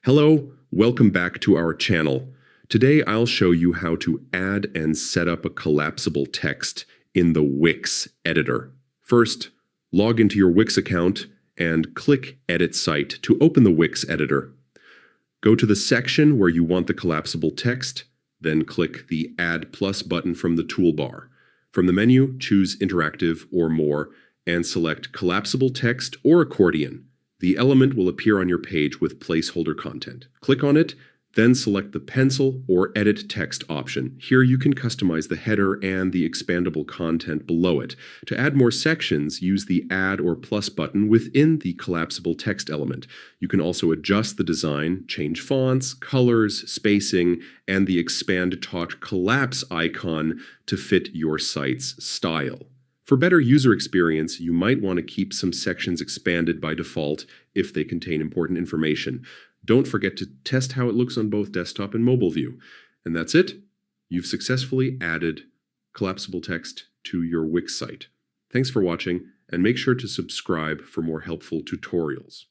Hello, welcome back to our channel. Today I'll show you how to add and set up a collapsible text in the Wix editor. First, log into your Wix account and click Edit Site to open the Wix editor. Go to the section where you want the collapsible text, then click the Add Plus button from the toolbar. From the menu, choose Interactive or More and select Collapsible Text or Accordion. The element will appear on your page with placeholder content. Click on it, then select the Pencil or Edit Text option. Here you can customize the header and the expandable content below it. To add more sections, use the Add or Plus button within the collapsible text element. You can also adjust the design, change fonts, colors, spacing, and the Expand Talk Collapse icon to fit your site's style. For better user experience, you might want to keep some sections expanded by default if they contain important information. Don't forget to test how it looks on both desktop and mobile view. And that's it. You've successfully added collapsible text to your Wix site. Thanks for watching, and make sure to subscribe for more helpful tutorials.